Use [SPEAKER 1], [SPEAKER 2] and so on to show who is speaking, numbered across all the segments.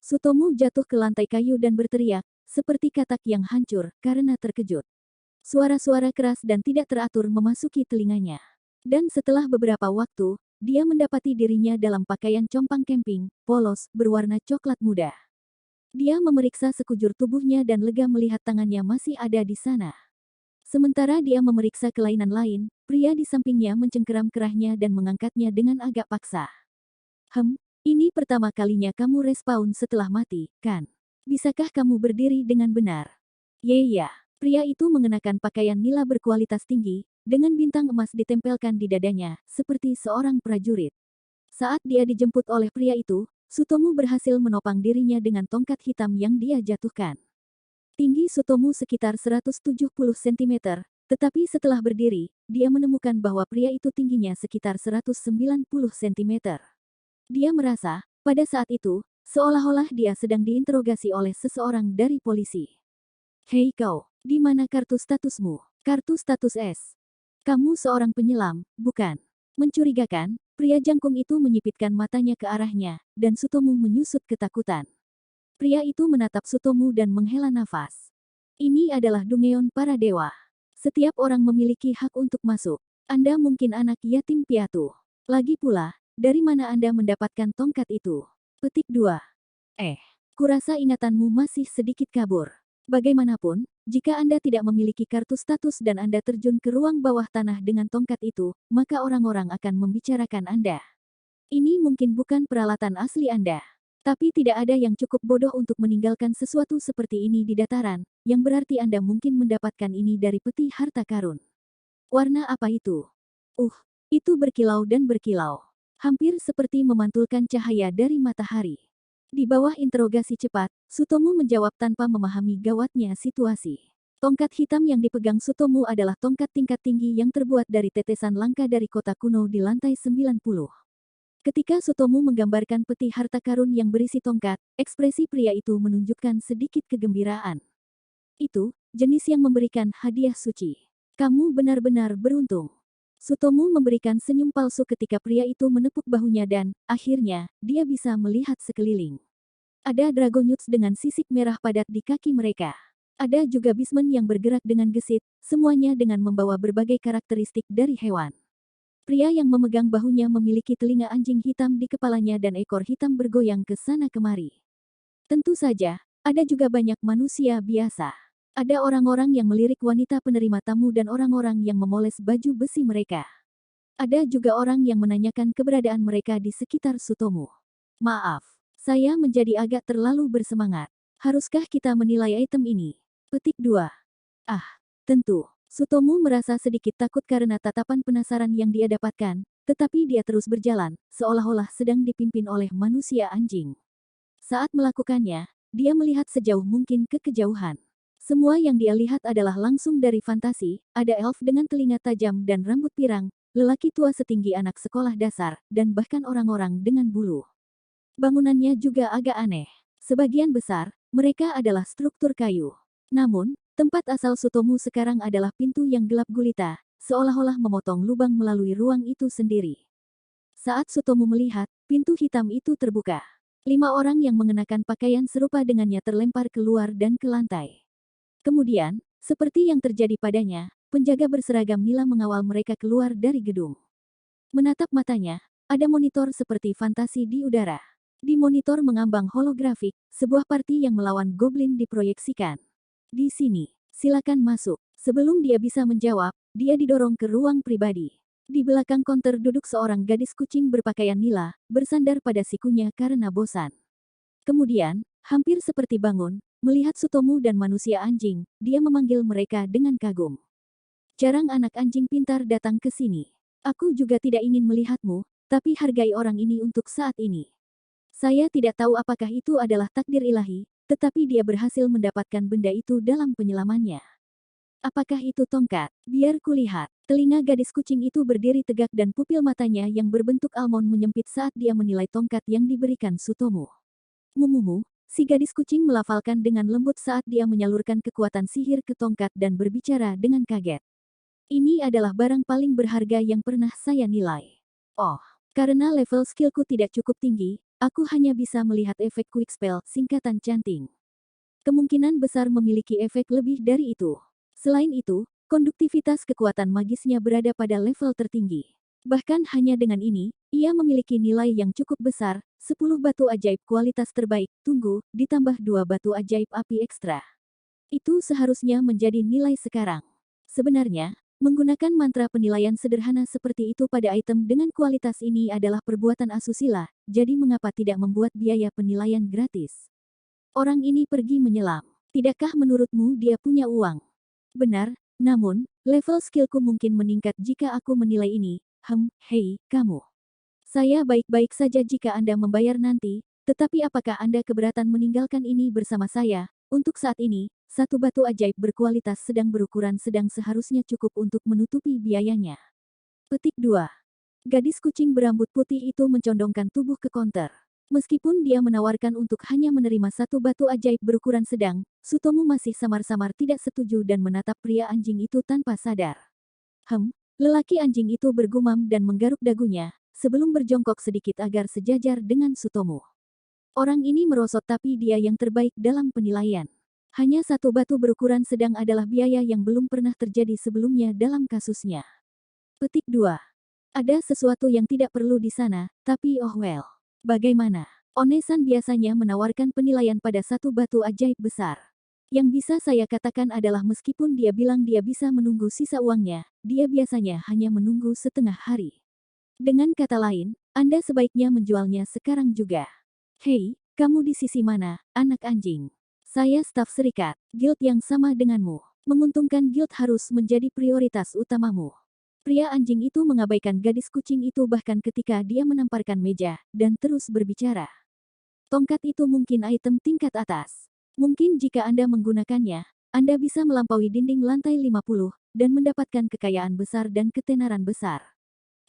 [SPEAKER 1] Sutomu jatuh ke lantai kayu dan berteriak, seperti katak yang hancur, karena terkejut. Suara-suara keras dan tidak teratur memasuki telinganya. Dan setelah beberapa waktu, dia mendapati dirinya dalam pakaian compang camping, polos, berwarna coklat muda. Dia memeriksa sekujur tubuhnya dan lega melihat tangannya masih ada di sana. Sementara dia memeriksa kelainan lain, pria di sampingnya mencengkeram kerahnya dan mengangkatnya dengan agak paksa. Ini pertama kalinya kamu respawn setelah mati, kan? Bisakah kamu berdiri dengan benar? Ya. Pria itu mengenakan pakaian nila berkualitas tinggi, dengan bintang emas ditempelkan di dadanya, seperti seorang prajurit. Saat dia dijemput oleh pria itu, Sutomu berhasil menopang dirinya dengan tongkat hitam yang dia jatuhkan. Tinggi Sutomu sekitar 170 cm, tetapi setelah berdiri, dia menemukan bahwa pria itu tingginya sekitar 190 cm. Dia merasa, pada saat itu, seolah-olah dia sedang diinterogasi oleh seseorang dari polisi. Hei kau, di mana kartu statusmu? Kartu status S. Kamu seorang penyelam, bukan? Mencurigakan, pria jangkung itu menyipitkan matanya ke arahnya, dan Sutomu menyusut ketakutan. Pria itu menatap Sutomu dan menghela nafas. Ini adalah Dungeon para dewa. Setiap orang memiliki hak untuk masuk. Anda mungkin anak yatim piatu. Lagi pula, dari mana Anda mendapatkan tongkat itu? Petik 2. Kurasa ingatanmu masih sedikit kabur. Bagaimanapun, jika Anda tidak memiliki kartu status dan Anda terjun ke ruang bawah tanah dengan tongkat itu, maka orang-orang akan membicarakan Anda. Ini mungkin bukan peralatan asli Anda. Tapi tidak ada yang cukup bodoh untuk meninggalkan sesuatu seperti ini di dataran, yang berarti Anda mungkin mendapatkan ini dari peti harta karun. Warna apa itu? Itu berkilau dan berkilau. Hampir seperti memantulkan cahaya dari matahari. Di bawah interogasi cepat, Sutomu menjawab tanpa memahami gawatnya situasi. Tongkat hitam yang dipegang Sutomu adalah tongkat tingkat tinggi yang terbuat dari tetesan langka dari kota kuno di lantai 90. Ketika Sutomu menggambarkan peti harta karun yang berisi tongkat, ekspresi pria itu menunjukkan sedikit kegembiraan. Itu, jenis yang memberikan hadiah suci. Kamu benar-benar beruntung. Sutomu memberikan senyum palsu ketika pria itu menepuk bahunya dan, akhirnya, dia bisa melihat sekeliling. Ada dragonyuts dengan sisik merah padat di kaki mereka. Ada juga bismen yang bergerak dengan gesit, semuanya dengan membawa berbagai karakteristik dari hewan. Pria yang memegang bahunya memiliki telinga anjing hitam di kepalanya dan ekor hitam bergoyang ke sana kemari. Tentu saja, ada juga banyak manusia biasa. Ada orang-orang yang melirik wanita penerima tamu dan orang-orang yang memoles baju besi mereka. Ada juga orang yang menanyakan keberadaan mereka di sekitar Sutomu. Maaf, saya menjadi agak terlalu bersemangat. Haruskah kita menilai item ini? Petik 2. Tentu. Sutomu merasa sedikit takut karena tatapan penasaran yang dia dapatkan, tetapi dia terus berjalan, seolah-olah sedang dipimpin oleh manusia anjing. Saat melakukannya, dia melihat sejauh mungkin ke kejauhan. Semua yang dia lihat adalah langsung dari fantasi, ada elf dengan telinga tajam dan rambut pirang, lelaki tua setinggi anak sekolah dasar, dan bahkan orang-orang dengan bulu. Bangunannya juga agak aneh. Sebagian besar, mereka adalah struktur kayu. Namun, tempat asal Sutomu sekarang adalah pintu yang gelap gulita, seolah-olah memotong lubang melalui ruang itu sendiri. Saat Sutomu melihat, pintu hitam itu terbuka. 5 orang yang mengenakan pakaian serupa dengannya terlempar keluar dan ke lantai. Kemudian, seperti yang terjadi padanya, penjaga berseragam nila mengawal mereka keluar dari gedung. Menatap matanya, ada monitor seperti fantasi di udara. Di monitor mengambang holografik, sebuah party yang melawan goblin diproyeksikan. Di sini, silakan masuk. Sebelum dia bisa menjawab, dia didorong ke ruang pribadi. Di belakang konter duduk seorang gadis kucing berpakaian nila, bersandar pada sikunya karena bosan. Kemudian, hampir seperti bangun, melihat Sutomu dan manusia anjing, dia memanggil mereka dengan kagum. Jarang anak anjing pintar datang ke sini. Aku juga tidak ingin melihatmu, tapi hargai orang ini untuk saat ini. Saya tidak tahu apakah itu adalah takdir ilahi, tetapi dia berhasil mendapatkan benda itu dalam penyelamannya. Apakah itu tongkat? Biar kulihat. Telinga gadis kucing itu berdiri tegak dan pupil matanya yang berbentuk almond menyempit saat dia menilai tongkat yang diberikan Sutomu. Mumumu, si gadis kucing melafalkan dengan lembut saat dia menyalurkan kekuatan sihir ke tongkat dan berbicara dengan kaget. Ini adalah barang paling berharga yang pernah saya nilai. Karena level skillku tidak cukup tinggi, aku hanya bisa melihat efek quick spell, singkatan canting. Kemungkinan besar memiliki efek lebih dari itu. Selain itu, konduktivitas kekuatan magisnya berada pada level tertinggi. Bahkan hanya dengan ini, ia memiliki nilai yang cukup besar, 10 batu ajaib kualitas terbaik, tunggu, ditambah 2 batu ajaib api ekstra. Itu seharusnya menjadi nilai sekarang. Sebenarnya, menggunakan mantra penilaian sederhana seperti itu pada item dengan kualitas ini adalah perbuatan asusila, jadi mengapa tidak membuat biaya penilaian gratis? Orang ini pergi menyelam. Tidakkah menurutmu dia punya uang? Benar, namun, level skillku mungkin meningkat jika aku menilai ini. Hei, kamu. Saya baik-baik saja jika Anda membayar nanti, tetapi apakah Anda keberatan meninggalkan ini bersama saya? Untuk saat ini, satu batu ajaib berkualitas sedang berukuran sedang seharusnya cukup untuk menutupi biayanya. Petik 2. Gadis kucing berambut putih itu mencondongkan tubuh ke counter. Meskipun dia menawarkan untuk hanya menerima satu batu ajaib berukuran sedang, Sutomu masih samar-samar tidak setuju dan menatap pria anjing itu tanpa sadar. Lelaki anjing itu bergumam dan menggaruk dagunya, sebelum berjongkok sedikit agar sejajar dengan Sutomu. Orang ini merosot tapi dia yang terbaik dalam penilaian. Hanya satu batu berukuran sedang adalah biaya yang belum pernah terjadi sebelumnya dalam kasusnya. Petik 2. Ada sesuatu yang tidak perlu di sana, tapi oh well. Bagaimana? Onesan biasanya menawarkan penilaian pada satu batu ajaib besar. Yang bisa saya katakan adalah meskipun dia bilang dia bisa menunggu sisa uangnya, dia biasanya hanya menunggu setengah hari. Dengan kata lain, Anda sebaiknya menjualnya sekarang juga. Hei, kamu di sisi mana, anak anjing? Saya staf serikat, guild yang sama denganmu. Menguntungkan guild harus menjadi prioritas utamamu. Pria anjing itu mengabaikan gadis kucing itu bahkan ketika dia menamparkan meja, dan terus berbicara. Tongkat itu mungkin item tingkat atas. Mungkin jika Anda menggunakannya, Anda bisa melampaui dinding lantai 50, dan mendapatkan kekayaan besar dan ketenaran besar.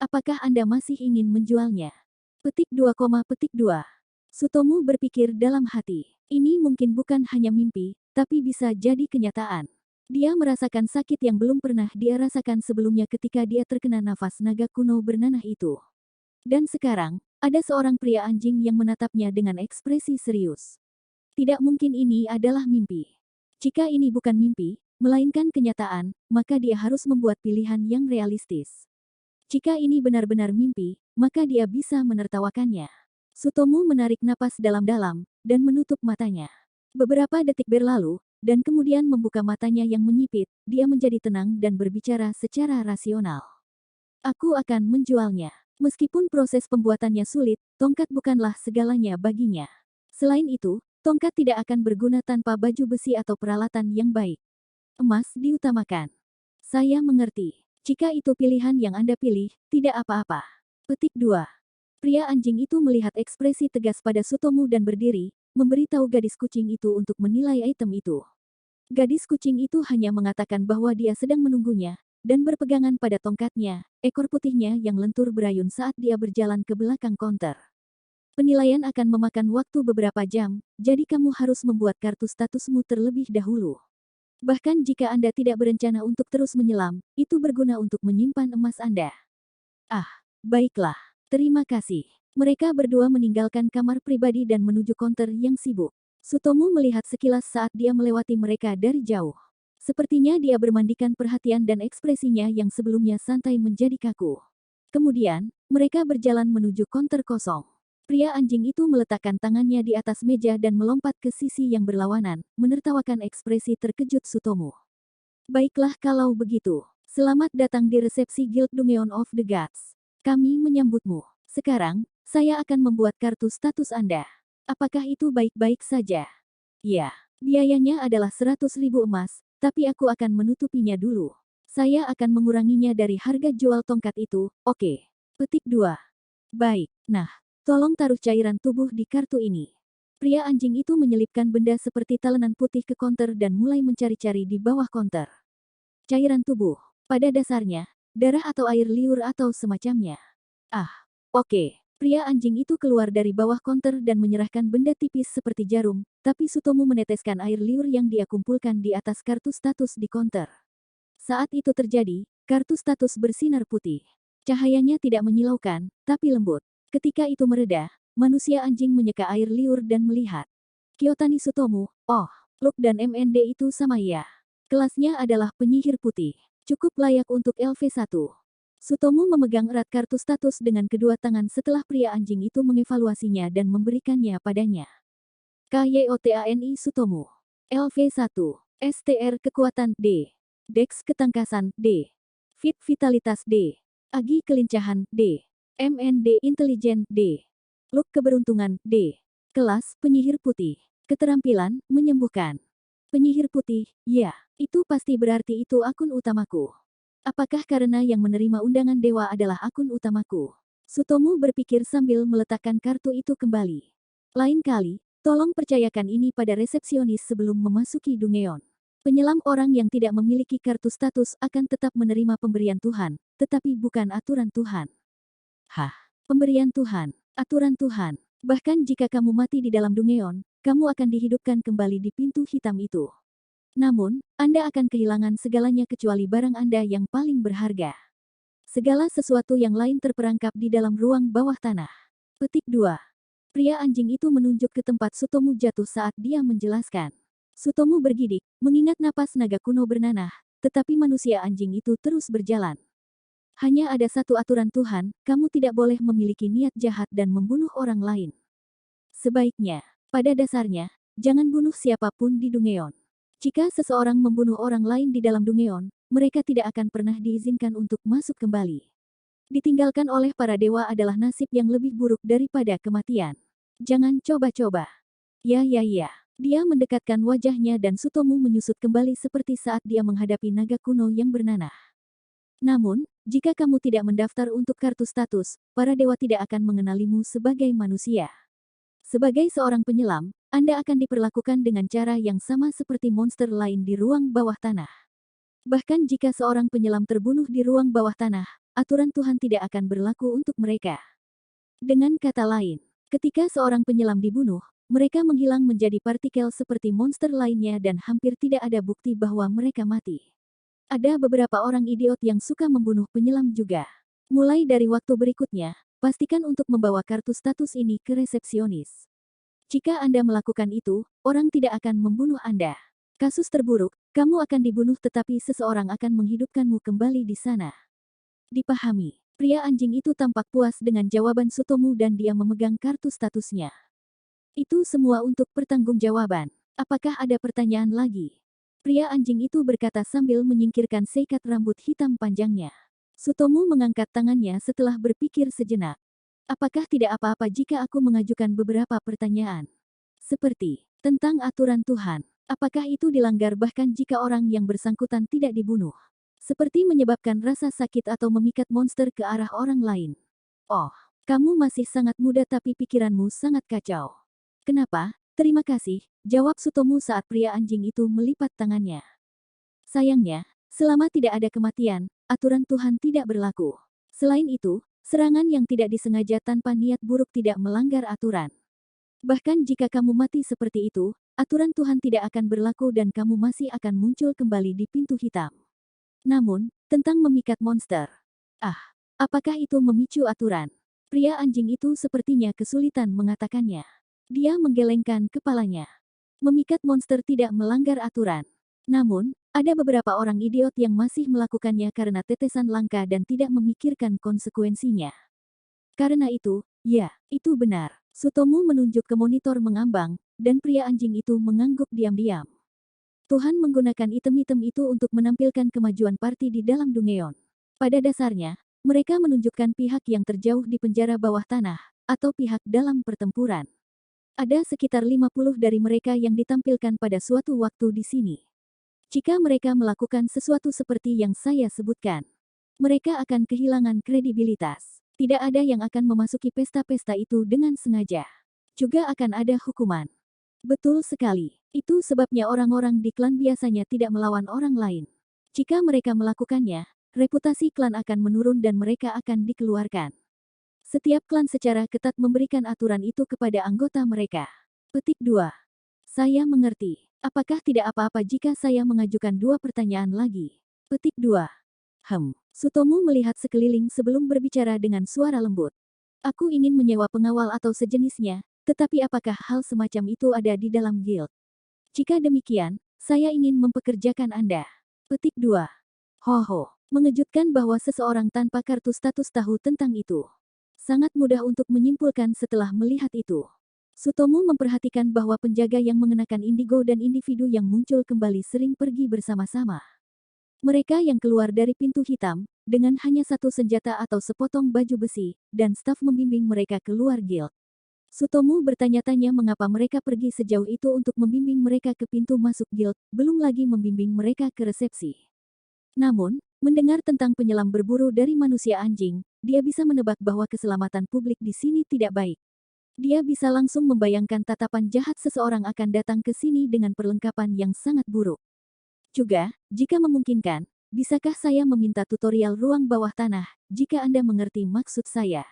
[SPEAKER 1] Apakah Anda masih ingin menjualnya? Petik 2, petik 2. Sutomu berpikir dalam hati. Ini mungkin bukan hanya mimpi, tapi bisa jadi kenyataan. Dia merasakan sakit yang belum pernah dia rasakan sebelumnya ketika dia terkena nafas naga kuno bernanah itu. Dan sekarang, ada seorang pria anjing yang menatapnya dengan ekspresi serius. Tidak mungkin ini adalah mimpi. Jika ini bukan mimpi, melainkan kenyataan, maka dia harus membuat pilihan yang realistis. Jika ini benar-benar mimpi, maka dia bisa menertawakannya. Sutomu menarik napas dalam-dalam, dan menutup matanya. Beberapa detik berlalu, dan kemudian membuka matanya yang menyipit, dia menjadi tenang dan berbicara secara rasional. Aku akan menjualnya. Meskipun proses pembuatannya sulit, tongkat bukanlah segalanya baginya. Selain itu, tongkat tidak akan berguna tanpa baju besi atau peralatan yang baik. Emas diutamakan. Saya mengerti. Jika itu pilihan yang Anda pilih, tidak apa-apa. Petik 2. Pria anjing itu melihat ekspresi tegas pada Sutomu dan berdiri, memberitahu gadis kucing itu untuk menilai item itu. Gadis kucing itu hanya mengatakan bahwa dia sedang menunggunya, dan berpegangan pada tongkatnya, ekor putihnya yang lentur berayun saat dia berjalan ke belakang counter. Penilaian akan memakan waktu beberapa jam, jadi kamu harus membuat kartu statusmu terlebih dahulu. Bahkan jika Anda tidak berencana untuk terus menyelam, itu berguna untuk menyimpan emas Anda. Baiklah. Terima kasih. Mereka berdua meninggalkan kamar pribadi dan menuju counter yang sibuk. Sutomu melihat sekilas saat dia melewati mereka dari jauh. Sepertinya dia bermandikan perhatian dan ekspresinya yang sebelumnya santai menjadi kaku. Kemudian, mereka berjalan menuju counter kosong. Pria anjing itu meletakkan tangannya di atas meja dan melompat ke sisi yang berlawanan, menertawakan ekspresi terkejut Sutomu. Baiklah kalau begitu. Selamat datang di resepsi Guild Dungeon of the Gods. Kami menyambutmu. Sekarang, saya akan membuat kartu status Anda. Apakah itu baik-baik saja? Ya, biayanya adalah 100.000 emas, tapi aku akan menutupinya dulu. Saya akan menguranginya dari harga jual tongkat itu, oke. Petik 2. Baik, nah. Tolong taruh cairan tubuh di kartu ini. Pria anjing itu menyelipkan benda seperti talenan putih ke counter dan mulai mencari-cari di bawah counter. Cairan tubuh. Pada dasarnya, darah atau air liur atau semacamnya. Oke. Pria anjing itu keluar dari bawah counter dan menyerahkan benda tipis seperti jarum, tapi Sutomu meneteskan air liur yang dia kumpulkan di atas kartu status di counter. Saat itu terjadi, kartu status bersinar putih. Cahayanya tidak menyilaukan, tapi lembut. Ketika itu mereda, manusia anjing menyeka air liur dan melihat. Kyotani Sutomu, oh, Luke dan MND itu sama ya. Kelasnya adalah penyihir putih. Cukup layak untuk LV1. Sutomu memegang erat kartu status dengan kedua tangan setelah pria anjing itu mengevaluasinya dan memberikannya padanya. KYOTANI Sutomu. LV1. STR kekuatan D. Dex ketangkasan D. Fit vitalitas D. Agi kelincahan D. MND intelijen D. Luck keberuntungan D. Kelas penyihir putih. Keterampilan menyembuhkan. Penyihir putih, ya, itu pasti berarti itu akun utamaku. Apakah karena yang menerima undangan dewa adalah akun utamaku? Sutomu berpikir sambil meletakkan kartu itu kembali. Lain kali, tolong percayakan ini pada resepsionis sebelum memasuki Dungeon. Penyelam orang yang tidak memiliki kartu status akan tetap menerima pemberian Tuhan, tetapi bukan aturan Tuhan. Hah? Pemberian Tuhan, aturan Tuhan. Bahkan jika kamu mati di dalam Dungeon, kamu akan dihidupkan kembali di pintu hitam itu. Namun, Anda akan kehilangan segalanya kecuali barang Anda yang paling berharga. Segala sesuatu yang lain terperangkap di dalam ruang bawah tanah. Petik 2. Pria anjing itu menunjuk ke tempat Sutomu jatuh saat dia menjelaskan. Sutomu bergidik, mengingat napas naga kuno bernanah, tetapi manusia anjing itu terus berjalan. Hanya ada satu aturan Tuhan, kamu tidak boleh memiliki niat jahat dan membunuh orang lain. Sebaiknya, pada dasarnya, jangan bunuh siapapun di Dungeon. Jika seseorang membunuh orang lain di dalam Dungeon, mereka tidak akan pernah diizinkan untuk masuk kembali. Ditinggalkan oleh para dewa adalah nasib yang lebih buruk daripada kematian. Jangan coba-coba. Ya. Dia mendekatkan wajahnya dan Sutomu menyusut kembali seperti saat dia menghadapi naga kuno yang bernanah. Namun, jika kamu tidak mendaftar untuk kartu status, para dewa tidak akan mengenalimu sebagai manusia. Sebagai seorang penyelam, Anda akan diperlakukan dengan cara yang sama seperti monster lain di ruang bawah tanah. Bahkan jika seorang penyelam terbunuh di ruang bawah tanah, aturan Tuhan tidak akan berlaku untuk mereka. Dengan kata lain, ketika seorang penyelam dibunuh, mereka menghilang menjadi partikel seperti monster lainnya dan hampir tidak ada bukti bahwa mereka mati. Ada beberapa orang idiot yang suka membunuh penyelam juga. Mulai dari waktu berikutnya, pastikan untuk membawa kartu status ini ke resepsionis. Jika Anda melakukan itu, orang tidak akan membunuh Anda. Kasus terburuk, kamu akan dibunuh tetapi seseorang akan menghidupkanmu kembali di sana. Dipahami. Pria anjing itu tampak puas dengan jawaban Sutomu dan dia memegang kartu statusnya. Itu semua untuk pertanggungjawaban. Apakah ada pertanyaan lagi? Pria anjing itu berkata sambil menyingkirkan seikat rambut hitam panjangnya. Sutomu mengangkat tangannya setelah berpikir sejenak. Apakah tidak apa-apa jika aku mengajukan beberapa pertanyaan? Seperti, tentang aturan Tuhan. Apakah itu dilanggar bahkan jika orang yang bersangkutan tidak dibunuh? Seperti menyebabkan rasa sakit atau memikat monster ke arah orang lain. Oh, kamu masih sangat muda tapi pikiranmu sangat kacau. Kenapa? Terima kasih, jawab Sutomu saat pria anjing itu melipat tangannya. Sayangnya, selama tidak ada kematian, aturan Tuhan tidak berlaku. Selain itu, serangan yang tidak disengaja tanpa niat buruk tidak melanggar aturan. Bahkan jika kamu mati seperti itu, aturan Tuhan tidak akan berlaku dan kamu masih akan muncul kembali di pintu hitam. Namun, tentang memikat monster. Apakah itu memicu aturan? Pria anjing itu sepertinya kesulitan mengatakannya. Dia menggelengkan kepalanya. Memikat monster tidak melanggar aturan. Namun, ada beberapa orang idiot yang masih melakukannya karena tetesan langka dan tidak memikirkan konsekuensinya. Karena itu, ya, itu benar. Sutomu menunjuk ke monitor mengambang, dan pria anjing itu mengangguk diam-diam. Tuhan menggunakan item-item itu untuk menampilkan kemajuan party di dalam Dungeon. Pada dasarnya, mereka menunjukkan pihak yang terjauh di penjara bawah tanah, atau pihak dalam pertempuran. Ada sekitar 50 dari mereka yang ditampilkan pada suatu waktu di sini. Jika mereka melakukan sesuatu seperti yang saya sebutkan, mereka akan kehilangan kredibilitas. Tidak ada yang akan memasuki pesta-pesta itu dengan sengaja. Juga akan ada hukuman. Betul sekali. Itu sebabnya orang-orang di klan biasanya tidak melawan orang lain. Jika mereka melakukannya, reputasi klan akan menurun dan mereka akan dikeluarkan. Setiap klan secara ketat memberikan aturan itu kepada anggota mereka. Petik 2. Saya mengerti. Apakah tidak apa-apa jika saya mengajukan 2 pertanyaan lagi? Petik 2. Sutomu melihat sekeliling sebelum berbicara dengan suara lembut. Aku ingin menyewa pengawal atau sejenisnya, tetapi apakah hal semacam itu ada di dalam guild? Jika demikian, saya ingin mempekerjakan Anda. Petik 2. Hoho. Mengejutkan bahwa seseorang tanpa kartu status tahu tentang itu. Sangat mudah untuk menyimpulkan setelah melihat itu. Sutomo memperhatikan bahwa penjaga yang mengenakan indigo dan individu yang muncul kembali sering pergi bersama-sama. Mereka yang keluar dari pintu hitam, dengan hanya satu senjata atau sepotong baju besi, dan staf membimbing mereka keluar guild. Sutomo bertanya-tanya mengapa mereka pergi sejauh itu untuk membimbing mereka ke pintu masuk guild, belum lagi membimbing mereka ke resepsi. Namun, mendengar tentang penyelam berburu dari manusia anjing, dia bisa menebak bahwa keselamatan publik di sini tidak baik. Dia bisa langsung membayangkan tatapan jahat seseorang akan datang ke sini dengan perlengkapan yang sangat buruk. Juga, jika memungkinkan, bisakah saya meminta tutorial ruang bawah tanah, jika Anda mengerti maksud saya?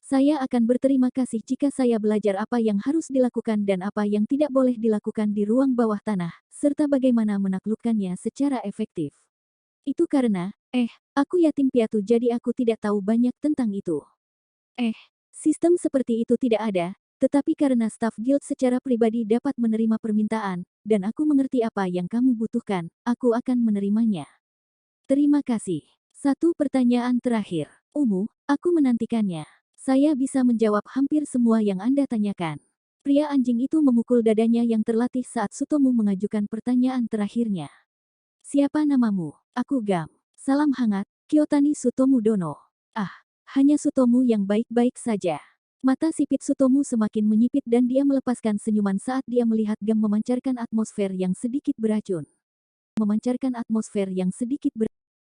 [SPEAKER 1] Saya akan berterima kasih jika saya belajar apa yang harus dilakukan dan apa yang tidak boleh dilakukan di ruang bawah tanah, serta bagaimana menaklukkannya secara efektif. Itu karena, aku yatim piatu jadi aku tidak tahu banyak tentang itu. Sistem seperti itu tidak ada, tetapi karena staf guild secara pribadi dapat menerima permintaan, dan aku mengerti apa yang kamu butuhkan, aku akan menerimanya. Terima kasih. Satu pertanyaan terakhir. Aku menantikannya. Saya bisa menjawab hampir semua yang Anda tanyakan. Pria anjing itu memukul dadanya yang terlatih saat Sutomo mengajukan pertanyaan terakhirnya. Siapa namamu? Aku Gam. Salam hangat, Kyotani Sutomo Dono. Hanya Sutomo yang baik-baik saja. Mata sipit Sutomo semakin menyipit dan dia melepaskan senyuman saat dia melihat Gam memancarkan atmosfer yang sedikit beracun.